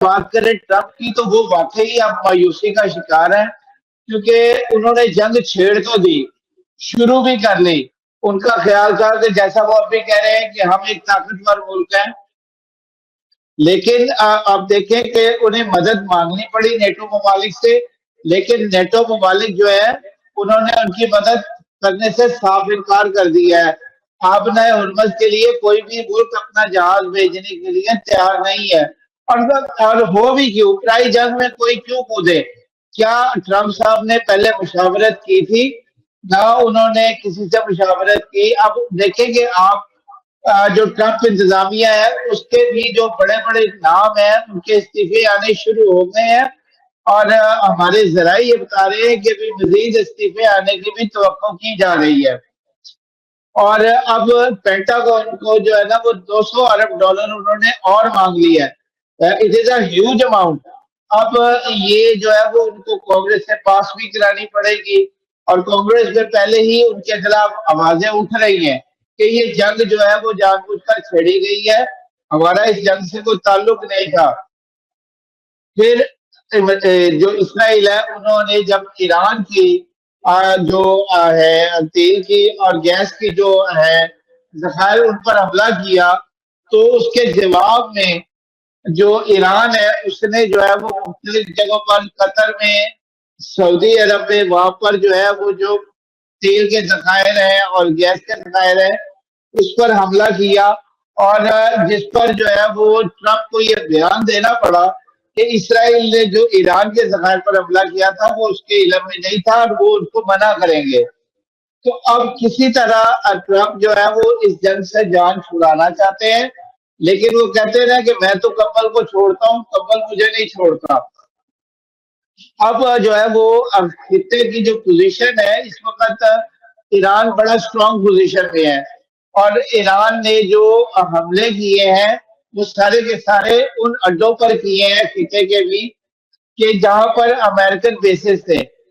بات کریں ٹرمپ کی تو وہ واقعی اب مایوسی کا شکار ہے، کیونکہ انہوں نے جنگ چھیڑ تو دی، شروع بھی کر لی۔ ان کا خیال تھا کہ جیسا وہ ابھی کہہ رہے ہیں کہ ہم ایک طاقتور ملک ہیں، لیکن آپ دیکھیں کہ انہیں مدد مانگنی پڑی نیٹو ممالک سے، لیکن نیٹو ممالک جو ہے انہوں نے ان کی مدد کرنے سے صاف انکار کر دیا ہے۔ آبنۂ ہرمز کے لیے کوئی بھی ملک اپنا جہاز بھیجنے کے لیے تیار نہیں ہے، اور ہو بھی کیوں، پرائی جنگ میں کوئی کیوں کودے؟ کیا ٹرمپ صاحب نے پہلے مشاورت کی تھی؟ نہ انہوں نے کسی سے مشاورت کی۔ اب دیکھیں کہ آپ جو ٹرمپ انتظامیہ ہے اس کے بھی جو بڑے بڑے نام ہیں ان کے استعفے آنے شروع ہو گئے ہیں، اور ہمارے ذرائع یہ بتا رہے ہیں کہ بھی مزید استعفے آنے کی بھی توقع کی جا رہی ہے۔ اور اب پینٹاگون کو جو ہے نا وہ $200 ارب انہوں نے اور مانگ لیا ہے۔ It is a huge amount. اب یہ جو ہے وہ ان کو کانگریس سے پاس بھی کرانی پڑے گی، اور کانگریس میں پہلے ہی ان کے خلاف آوازیں اٹھ رہی ہیں کہ یہ جنگ جو ہے وہ جان بوجھ کر چھیڑی گئی ہے، ہمارا اس جنگ سے کوئی تعلق نہیں تھا۔ پھر جو اسرائیل ہے انہوں نے جب ایران کی جو ہے تیل کی اور گیس کی جو ہے ذخائر ان پر حملہ کیا، تو اس کے جواب میں جو ایران ہے اس نے جو ہے وہ مختلف جگہوں پر، قطر میں، سعودی عرب میں، وہاں پر جو ہے وہ جو تیل کے ذخائر ہیں اور گیس کے ذخائر ہیں اس پر حملہ کیا، اور جس پر جو ہے وہ ٹرمپ کو یہ بیان دینا پڑا کہ اسرائیل نے جو ایران کے ذخائر پر حملہ کیا تھا وہ اس کے علم میں نہیں تھا اور وہ ان کو منع کریں گے۔ تو اب کسی طرح ٹرمپ جو ہے وہ اس جنگ سے جان چھڑانا چاہتے ہیں، لیکن وہ کہتے ہیں کہ میں تو کمل کو چھوڑتا ہوں، کمل مجھے نہیں چھوڑتا۔ اب جو ہے وہ خطے کی جو پوزیشن ہے اس وقت، ایران بڑا اسٹرانگ پوزیشن میں ہے، اور ایران نے جو حملے کیے ہیں وہ سارے کے سارے ان اڈوں پر کیے ہیں خطے کے بھی کہ جہاں پر امریکن بیسز تھے۔